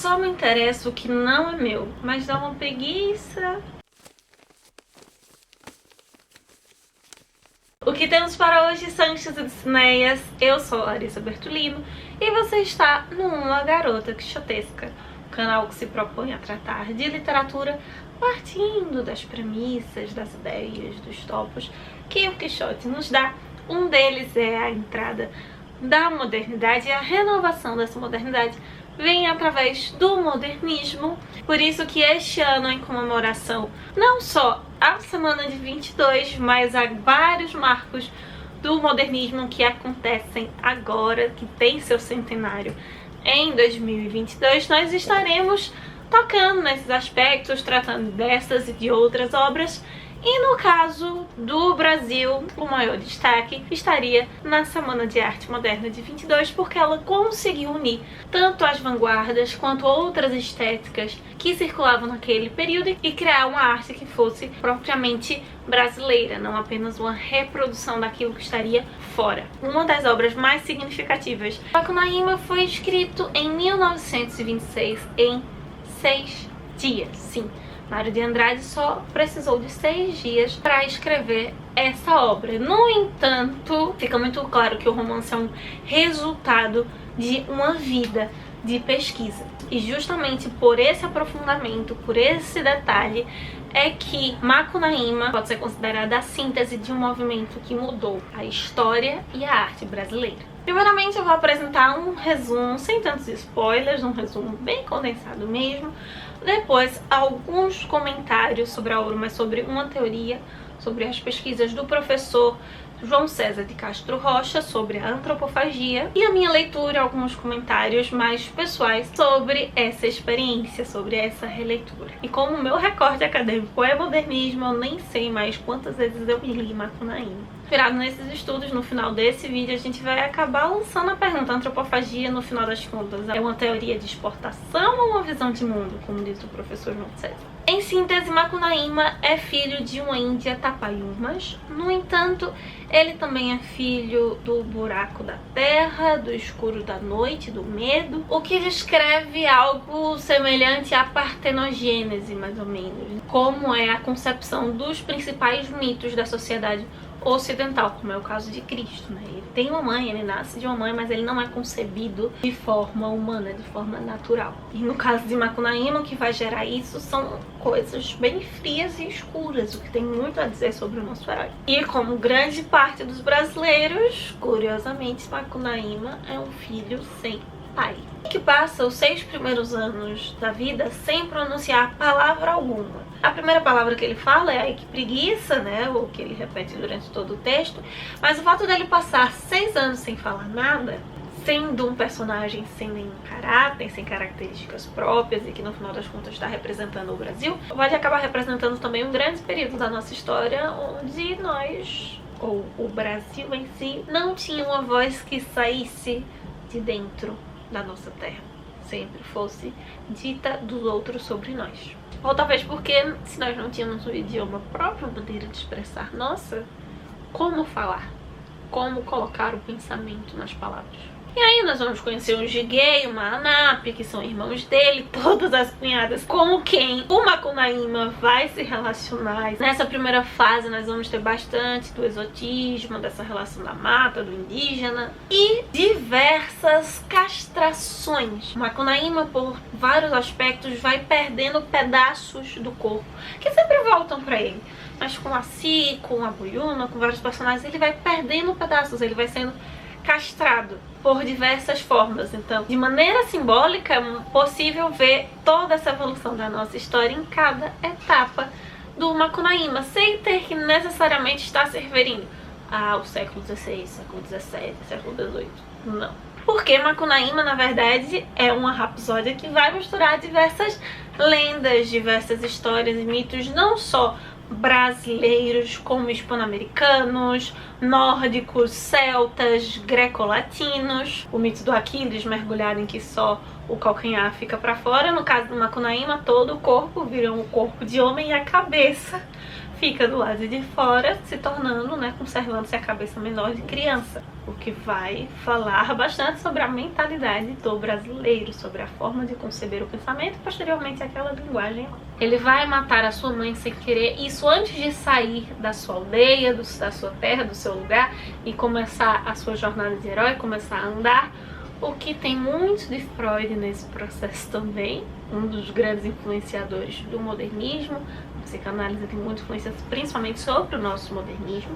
Só me interessa o que não é meu, mas dá uma preguiça. O que temos para hoje, Sanches e Cinéias? Eu sou Larissa Bertolino e você está no Uma Garota Quixotesca, um canal que se propõe a tratar de literatura partindo das premissas, das ideias, dos topos que o Quixote nos dá. Um deles é a entrada da modernidade e a renovação dessa modernidade vem através do modernismo. Por isso que este ano, em comemoração não só à semana de 22, mas a vários marcos do modernismo que acontecem agora, que tem seu centenário em 2022, nós estaremos tocando nesses aspectos, tratando dessas e de outras obras. E no caso do Brasil, o maior destaque estaria na Semana de Arte Moderna de 22, porque ela conseguiu unir tanto as vanguardas quanto outras estéticas que circulavam naquele período e criar uma arte que fosse propriamente brasileira, não apenas uma reprodução daquilo que estaria fora. Uma das obras mais significativas, Macunaíma, foi escrito em 1926 em 6 dias, sim. Mário de Andrade só precisou de 6 dias para escrever essa obra. No entanto, fica muito claro que o romance é um resultado de uma vida de pesquisa. E justamente por esse aprofundamento, por esse detalhe, é que Macunaíma pode ser considerada a síntese de um movimento que mudou a história e a arte brasileira. Primeiramente eu vou apresentar um resumo, sem tantos spoilers, um resumo bem condensado mesmo. Depois, alguns comentários sobre a obra, mas sobre uma teoria, sobre as pesquisas do professor João César de Castro Rocha sobre a antropofagia, e a minha leitura, alguns comentários mais pessoais sobre essa experiência, sobre essa releitura. E como o meu recorte acadêmico é modernismo, eu nem sei mais quantas vezes eu li Macunaíma. Inspirado nesses estudos, no final desse vídeo a gente vai acabar lançando a pergunta: a antropofagia, no final das contas, é uma teoria de exportação ou uma visão de mundo, como diz o professor João César? Em síntese, Macunaíma é filho de uma índia Tapayumas. No entanto, ele também é filho do buraco da terra, do escuro da noite, do medo, o que descreve algo semelhante à partenogênese, mais ou menos, como é a concepção dos principais mitos da sociedade ocidental, como é o caso de Cristo, né? Ele tem uma mãe, ele nasce de uma mãe, mas ele não é concebido de forma humana, de forma natural. E no caso de Macunaíma, o que vai gerar isso são coisas bem frias e escuras, o que tem muito a dizer sobre o nosso herói. E como grande parte dos brasileiros, curiosamente, Macunaíma é um filho sem pai, que passa os 6 primeiros anos da vida sem pronunciar palavra alguma. A primeira palavra que ele fala é "ai, que preguiça", né? O que ele repete durante todo o texto. Mas o fato dele passar 6 anos sem falar nada, sendo um personagem sem nenhum caráter, sem características próprias e que no final das contas está representando o Brasil, pode acabar representando também um grande período da nossa história onde nós, ou o Brasil em si, não tinha uma voz que saísse de dentro da nossa terra, sempre fosse dita dos outros sobre nós. Ou talvez porque, se nós não tínhamos um idioma próprio, uma maneira de expressar nossa, como falar? Como colocar o pensamento nas palavras? E aí nós vamos conhecer o Giguei e o Maanap, que são irmãos dele, todas as cunhadas com quem o Macunaíma vai se relacionar. Nessa primeira fase nós vamos ter bastante do exotismo, dessa relação da mata, do indígena, e diversas castrações. O Macunaíma, por vários aspectos, vai perdendo pedaços do corpo, que sempre voltam pra ele. Mas com a Si, com a Buyuna, com vários personagens, ele vai perdendo pedaços, ele vai sendo castrado por diversas formas. Então, de maneira simbólica, é possível ver toda essa evolução da nossa história em cada etapa do Macunaíma, sem ter que necessariamente estar se referindo ao século XVI, século XVII, século XVIII. Não. Porque Macunaíma, na verdade, é uma rapsódia que vai misturar diversas lendas, diversas histórias e mitos, não só brasileiros como hispano-americanos, nórdicos, celtas, greco-latinos. O mito do Aquiles, mergulhado em que só o calcanhar fica pra fora. No caso do Macunaíma, todo o corpo vira um corpo de homem e a cabeça fica do lado de fora, se tornando, né, conservando-se a cabeça menor de criança. O que vai falar bastante sobre a mentalidade do brasileiro, sobre a forma de conceber o pensamento e posteriormente aquela linguagem. Ele vai matar a sua mãe sem querer, isso antes de sair da sua aldeia, da sua terra, do seu lugar e começar a sua jornada de herói, começar a andar. O que tem muito de Freud nesse processo também, um dos grandes influenciadores do modernismo. A psicanálise tem muita influência principalmente sobre o nosso modernismo.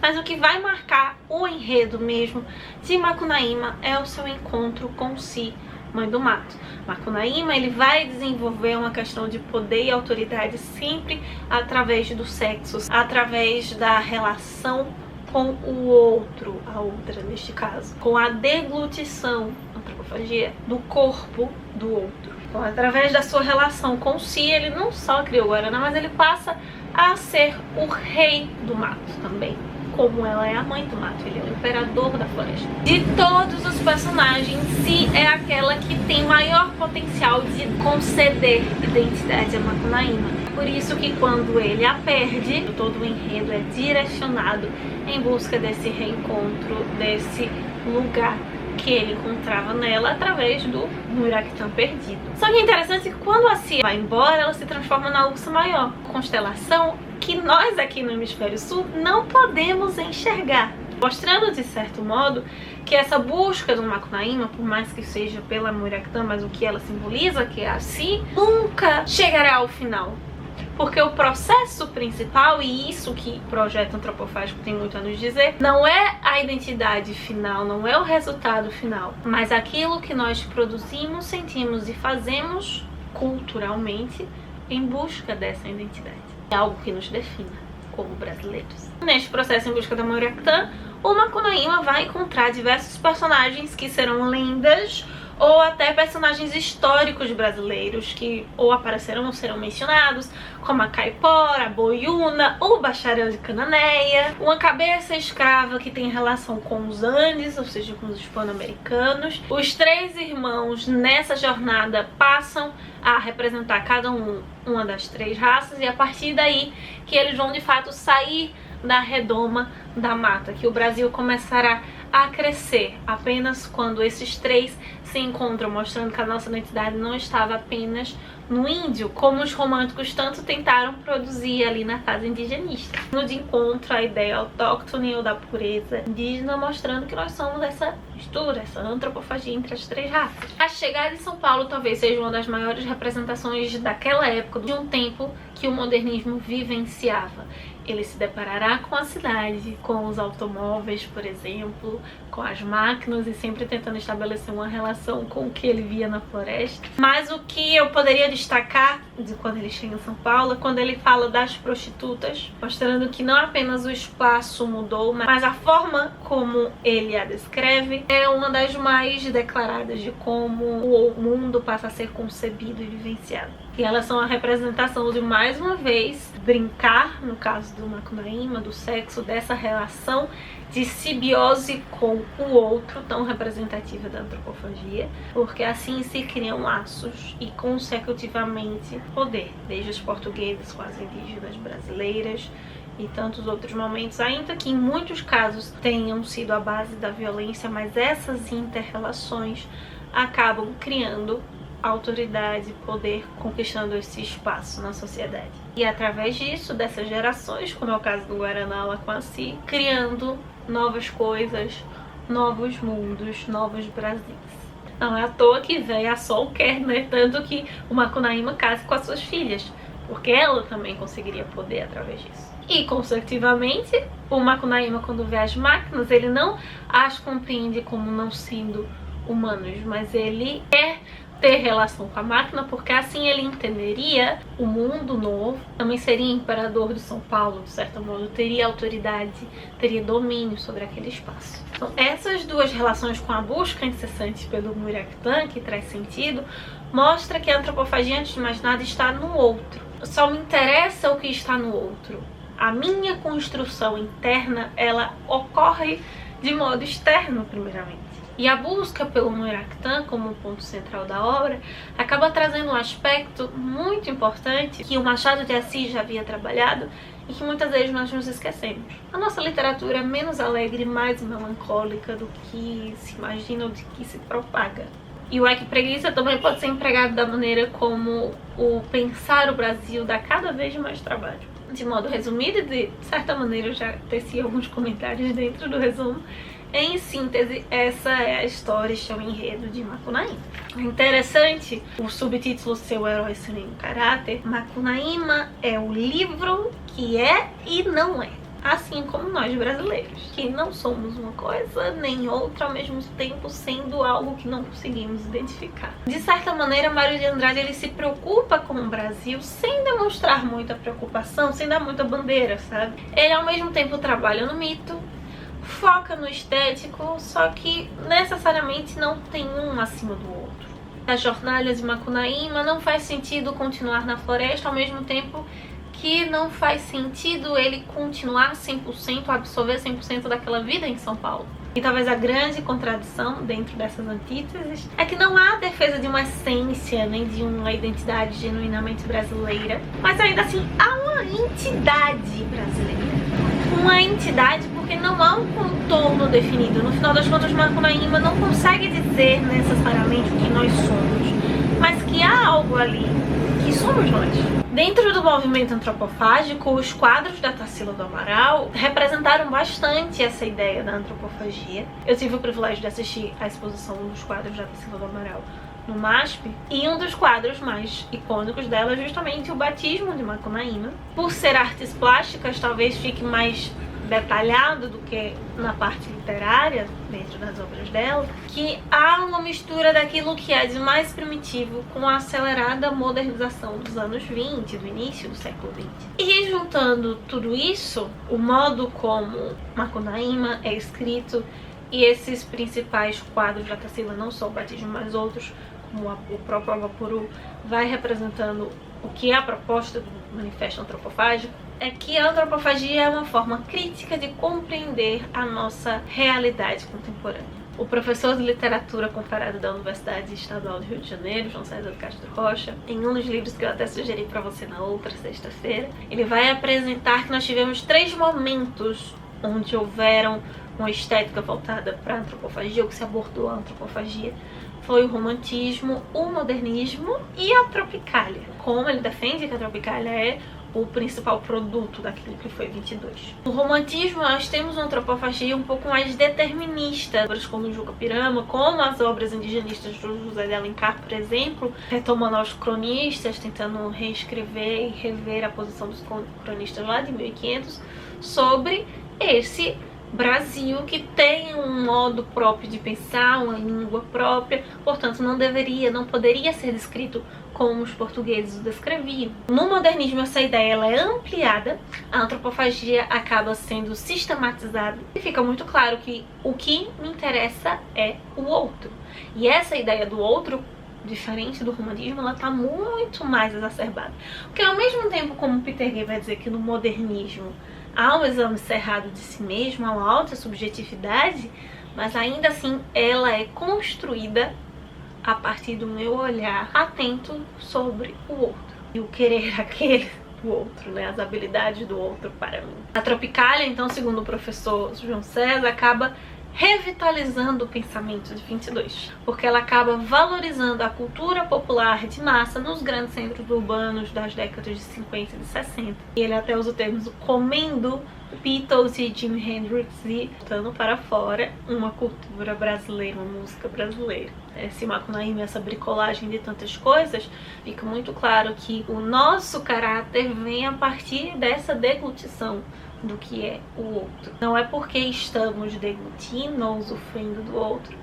Mas o que vai marcar o enredo mesmo de Macunaíma é o seu encontro com Si, mãe do mato. Macunaíma, ele vai desenvolver uma questão de poder e autoridade sempre através do sexo, através da relação com o outro, a outra neste caso, com a deglutição, antropofagia, do corpo do outro. Então, através da sua relação com Si, ele não só criou o Guaraná, mas ele passa a ser o rei do mato também. Como ela é a mãe do mato, ele é o imperador da floresta. De todos os personagens, Si é aquela que tem maior potencial de conceder identidade a Macunaíma. Por isso que quando ele a perde, todo o enredo é direcionado em busca desse reencontro, desse lugar que ele encontrava nela através do Muiraquitã perdido. Só que é interessante que quando a Si vai embora, ela se transforma na Ursa Maior, constelação que nós aqui no Hemisfério Sul não podemos enxergar, mostrando de certo modo que essa busca do Macunaíma, por mais que seja pela Muiraquitã, mas o que ela simboliza, que é a Si, nunca chegará ao final. Porque o processo principal, e isso que o projeto antropofágico tem muito a nos dizer, não é a identidade final, não é o resultado final, mas aquilo que nós produzimos, sentimos e fazemos culturalmente em busca dessa identidade. É algo que nos define como brasileiros. Neste processo em busca da Muiraquitã, o Macunaíma vai encontrar diversos personagens que serão lendas ou até personagens históricos brasileiros que ou aparecerão ou serão mencionados, como a Caipora, a Boiúna, o Bacharel de Cananéia, uma cabeça escrava que tem relação com os Andes, ou seja, com os hispano-americanos. Os três irmãos nessa jornada passam a representar cada uma das três raças, e a partir daí que eles vão de fato sair da redoma da mata, que o Brasil começará a crescer apenas quando esses três se encontram, mostrando que a nossa identidade não estava apenas no índio, como os românticos tanto tentaram produzir ali na fase indigenista. No de encontro à ideia autóctone ou da pureza indígena, mostrando que nós somos essa mistura, essa antropofagia entre as três raças. A chegada em São Paulo talvez seja uma das maiores representações daquela época, de um tempo que o modernismo vivenciava. Ele se deparará com a cidade, com os automóveis, por exemplo, com as máquinas, e sempre tentando estabelecer uma relação com o que ele via na floresta. Mas o que eu poderia destacar de quando ele chega em São Paulo é quando ele fala das prostitutas, mostrando que não apenas o espaço mudou, mas a forma como ele a descreve é uma das mais declaradas de como o mundo passa a ser concebido e vivenciado. E elas são a representação de, mais uma vez, brincar, no caso do Macunaíma, do sexo, dessa relação de simbiose com o outro, tão representativa da antropofagia, porque assim se criam laços e, consecutivamente, poder, desde os portugueses com as indígenas brasileiras e tantos outros momentos, ainda que em muitos casos tenham sido a base da violência, mas essas inter-relações acabam criando autoridade, poder, conquistando esse espaço na sociedade. E através disso, dessas gerações, como é o caso do Guaraná lá com a Si, criando novas coisas, novos mundos, novos Brasis. Não é à toa que Véia Sol quer, né, tanto que o Macunaíma case com as suas filhas, porque ela também conseguiria poder através disso. E, consecutivamente, o Macunaíma, quando vê as máquinas, ele não as compreende como não sendo humanos, mas ele quer ter relação com a máquina, porque assim ele entenderia o mundo novo, também seria imperador de São Paulo, de certo modo, teria autoridade, teria domínio sobre aquele espaço. Então, essas duas relações com a busca incessante pelo Muiraquitã, que traz sentido, mostra que a antropofagia, antes de mais nada, está no outro. Só me interessa o que está no outro. A minha construção interna, ela ocorre de modo externo, primeiramente. E a busca pelo Muiractã como ponto central da obra acaba trazendo um aspecto muito importante que o Machado de Assis já havia trabalhado e que muitas vezes nós nos esquecemos. A nossa literatura é menos alegre e mais melancólica do que se imagina ou do que se propaga. E o Ai Que Preguiça também pode ser empregado da maneira como o pensar o Brasil dá cada vez mais trabalho. De modo resumido, de certa maneira eu já teci alguns comentários dentro do resumo. Em síntese, essa é a história, este é o enredo de Macunaíma. É interessante o subtítulo Seu Herói Sem Nenhum Caráter. Macunaíma é o livro que é e não é. Assim como nós brasileiros, que não somos uma coisa nem outra ao mesmo tempo, sendo algo que não conseguimos identificar. De certa maneira, Mário de Andrade ele se preocupa com o Brasil sem demonstrar muita preocupação, sem dar muita bandeira, sabe? Ele ao mesmo tempo trabalha no mito, foca no estético, só que necessariamente não tem um acima do outro. A jornada de Macunaíma não faz sentido continuar na floresta ao mesmo tempo que não faz sentido ele continuar 100%, absorver 100% daquela vida em São Paulo. E talvez a grande contradição dentro dessas antíteses é que não há defesa de uma essência, nem de uma identidade genuinamente brasileira, mas ainda assim há uma entidade brasileira. Uma entidade porque não há um contorno definido. No final das contas, Macunaíma não consegue dizer necessariamente o que nós somos, mas que há algo ali, que somos nós. Dentro do movimento antropofágico, os quadros da Tarsila do Amaral representaram bastante essa ideia da antropofagia. Eu tive o privilégio de assistir à exposição dos quadros da Tarsila do Amaral no MASP, e um dos quadros mais icônicos dela é justamente o batismo de Macunaíma. Por ser artes plásticas, talvez fique mais detalhado do que na parte literária, dentro das obras dela, que há uma mistura daquilo que é de mais primitivo com a acelerada modernização dos anos 20, do início do século 20. E juntando tudo isso, o modo como Macunaíma é escrito e esses principais quadros da Tarsila, não só o batismo, mas outros, como o próprio Avapuru, vai representando o que é a proposta do Manifesto Antropofágico, é que a antropofagia é uma forma crítica de compreender a nossa realidade contemporânea. O professor de literatura comparado da Universidade Estadual do Rio de Janeiro, João César de Castro Rocha, em um dos livros que eu até sugeri para você na outra sexta-feira, ele vai apresentar que nós tivemos 3 momentos onde houveram uma estética voltada para a antropofagia, ou que se abordou a antropofagia. Foi o romantismo, o modernismo e a tropicália. Como ele defende que a tropicália é o principal produto daquilo que foi 22. No romantismo, nós temos uma antropofagia um pouco mais determinista, obras como Juca Pirama, como as obras indigenistas do José de Alencar, por exemplo, retomando aos cronistas, tentando reescrever e rever a posição dos cronistas lá de 1500 sobre esse Brasil que tem um modo próprio de pensar, uma língua própria, portanto não poderia ser descrito como os portugueses o descreviam. No modernismo essa ideia ela é ampliada, a antropofagia acaba sendo sistematizada e fica muito claro que o que me interessa é o outro. E essa ideia do outro, diferente do romantismo, ela está muito mais exacerbada. Porque ao mesmo tempo como Peter Gay vai dizer que no modernismo há um exame cerrado de si mesmo, há uma alta subjetividade, mas ainda assim ela é construída a partir do meu olhar atento sobre o outro e o querer aquele do outro, né? As habilidades do outro para mim. A tropicália, então, segundo o professor João César, acaba revitalizando o pensamento de 22, porque ela acaba valorizando a cultura popular de massa nos grandes centros urbanos das décadas de 50 e de 60. E ele até usa o termo comendo Beatles e Jimi Hendrix e botando para fora uma cultura brasileira, uma música brasileira. Esse Macunaíma, essa bricolagem de tantas coisas, fica muito claro que o nosso caráter vem a partir dessa deglutição do que é o outro. Não é porque estamos deglutindo ou usufruindo do outro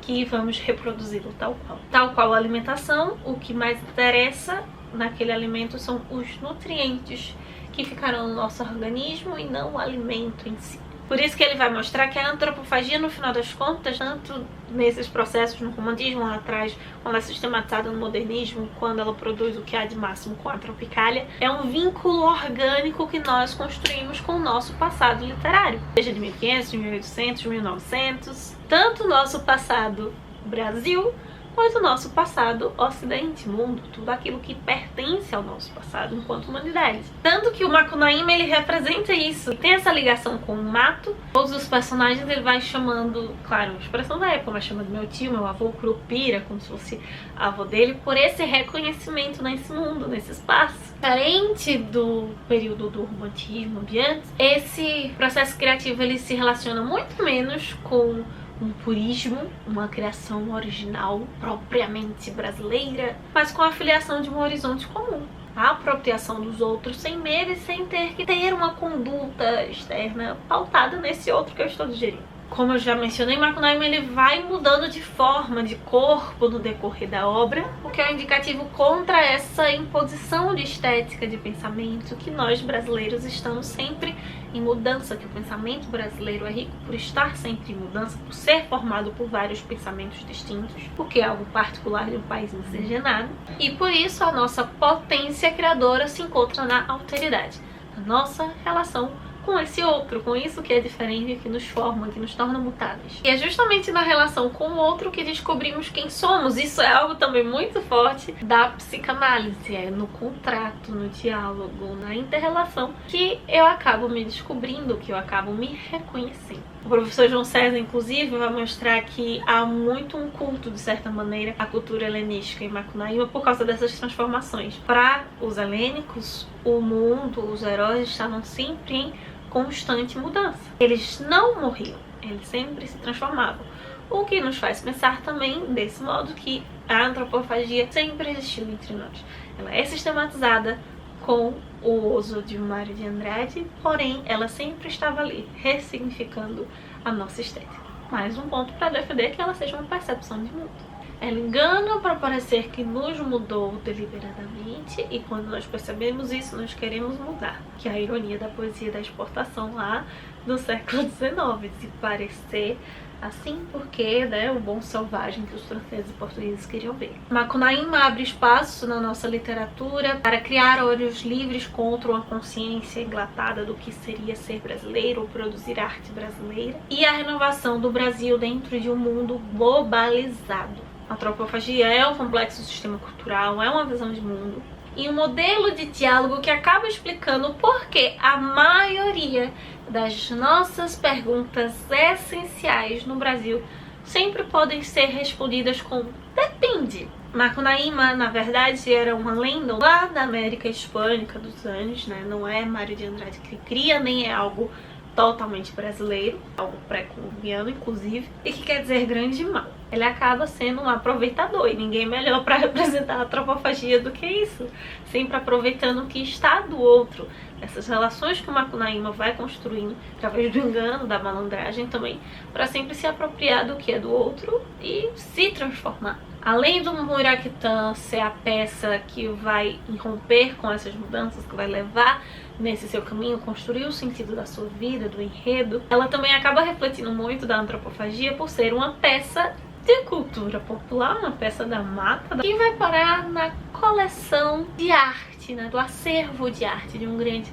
que vamos reproduzi-lo tal qual. Tal qual a alimentação, o que mais interessa naquele alimento são os nutrientes que ficaram no nosso organismo e não o alimento em si. Por isso que ele vai mostrar que a antropofagia, no final das contas, tanto nesses processos no romantismo lá atrás, quando é sistematizada no modernismo, quando ela produz o que há de máximo com a tropicália, é um vínculo orgânico que nós construímos com o nosso passado literário. Seja de 1500, 1800, 1900, tanto o nosso passado Brasil, quanto o nosso passado Ocidente, mundo, tudo aquilo que pertence ao nosso passado enquanto humanidade. Tanto que o Macunaíma, ele representa isso, tem essa ligação com o mato. Todos os personagens ele vai chamando, claro, uma expressão da época, mas chama de meu tio, meu avô, Curupira, como se fosse avô dele, por esse reconhecimento nesse mundo, nesse espaço. Diferente do período do romantismo de antes, esse processo criativo ele se relaciona muito menos com um purismo, uma criação original propriamente brasileira, mas com a filiação de um horizonte comum. A apropriação dos outros sem medo e sem ter que ter uma conduta externa pautada nesse outro que eu estou digerindo. Como eu já mencionei, Macunaíma ele vai mudando de forma, de corpo no decorrer da obra, o que é um indicativo contra essa imposição de estética, de pensamento, que nós brasileiros estamos sempre em mudança, que o pensamento brasileiro é rico por estar sempre em mudança, por ser formado por vários pensamentos distintos, porque é algo particular de um país miscigenado, e por isso a nossa potência criadora se encontra na alteridade, na nossa relação com esse outro, com isso que é diferente, que nos forma, que nos torna mutáveis. E é justamente na relação com o outro que descobrimos quem somos. Isso é algo também muito forte da psicanálise, é no contrato, no diálogo, na inter-relação que eu acabo me descobrindo, que eu acabo me reconhecendo. O professor João César, inclusive, vai mostrar que há muito um culto, de certa maneira, à cultura helenística em Macunaíma por causa dessas transformações. Para os helênicos, o mundo, os heróis estavam sempre em constante mudança. Eles não morriam, eles sempre se transformavam. O que nos faz pensar também, desse modo, que a antropofagia sempre existiu entre nós. Ela é sistematizada com o uso de Mário de Andrade, porém ela sempre estava ali, ressignificando a nossa estética. Mais um ponto para defender que ela seja uma percepção de mundo. Ela engana para parecer que nos mudou deliberadamente, e quando nós percebemos isso, nós queremos mudar. Que é a ironia da poesia da exportação lá do século XIX, de parecer assim porque, né, o bom selvagem que os franceses e portugueses queriam ver. Macunaíma abre espaço na nossa literatura para criar olhos livres contra uma consciência enlatada do que seria ser brasileiro ou produzir arte brasileira, e a renovação do Brasil dentro de um mundo globalizado. A antropofagia é um complexo sistema cultural, é uma visão de mundo e um modelo de diálogo que acaba explicando por que a maioria das nossas perguntas essenciais no Brasil sempre podem ser respondidas com depende. Macunaíma, na verdade, era uma lenda lá da América Hispânica dos anos, né? Não é Mário de Andrade que cria, nem é algo totalmente brasileiro, algo pré-colombiano inclusive, e que quer dizer grande mal. Ele acaba sendo um aproveitador, e ninguém melhor para representar a antropofagia do que isso, sempre aproveitando o que está do outro, essas relações que o Macunaíma vai construindo através do engano, da malandragem também, para sempre se apropriar do que é do outro e se transformar. Além do Muraquitã ser a peça que vai irromper com essas mudanças, que vai levar nesse seu caminho, construir o sentido da sua vida, do enredo, ela também acaba refletindo muito da antropofagia por ser uma peça de cultura popular, uma peça da mata, que vai parar na coleção de arte, né, do acervo de arte de um grande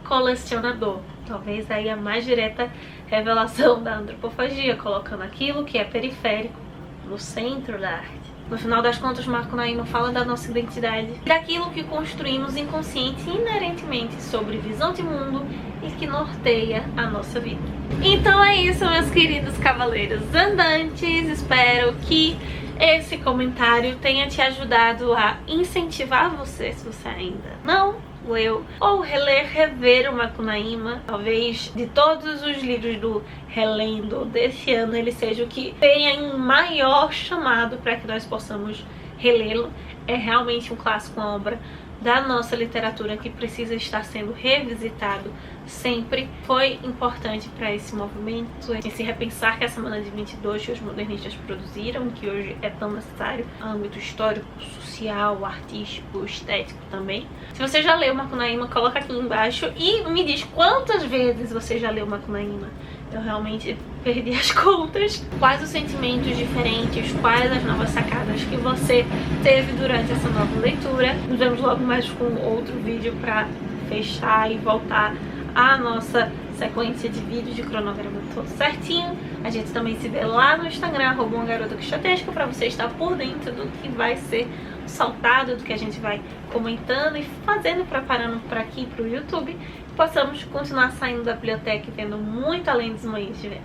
colecionador. Talvez aí a mais direta revelação da antropofagia, colocando aquilo que é periférico no centro da arte. No final das contas, Macunaíma fala da nossa identidade, daquilo que construímos inconsciente inerentemente sobre visão de mundo e que norteia a nossa vida. Então é isso, meus queridos cavaleiros andantes. Espero que esse comentário tenha te ajudado a incentivar você, se você ainda não leu, ou reler, rever o Macunaíma. Talvez de todos os livros do Relendo desse ano, ele seja o que tenha em maior chamado para que nós possamos relê-lo. É realmente um clássico, uma obra da nossa literatura que precisa estar sendo revisitado sempre. Foi importante para esse movimento, esse repensar que a Semana de 22 que os modernistas produziram, que hoje é tão necessário, âmbito histórico, social, artístico, estético também. Se você já leu Macunaíma, coloca aqui embaixo e me diz quantas vezes você já leu Macunaíma. Eu realmente perdi as contas. Quais os sentimentos diferentes, quais as novas sacadas que você teve durante essa nova leitura. Nos vemos logo mais com outro vídeo pra fechar e voltar à nossa sequência de vídeos de cronograma todo certinho. A gente também se vê lá no Instagram, @umagarota_quixotesca, pra você estar por dentro do que vai ser soltado, do que a gente vai comentando e fazendo, preparando para aqui pro YouTube, e possamos continuar saindo da biblioteca e vendo muito além dos moinhos de vento.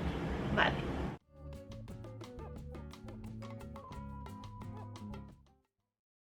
Vale!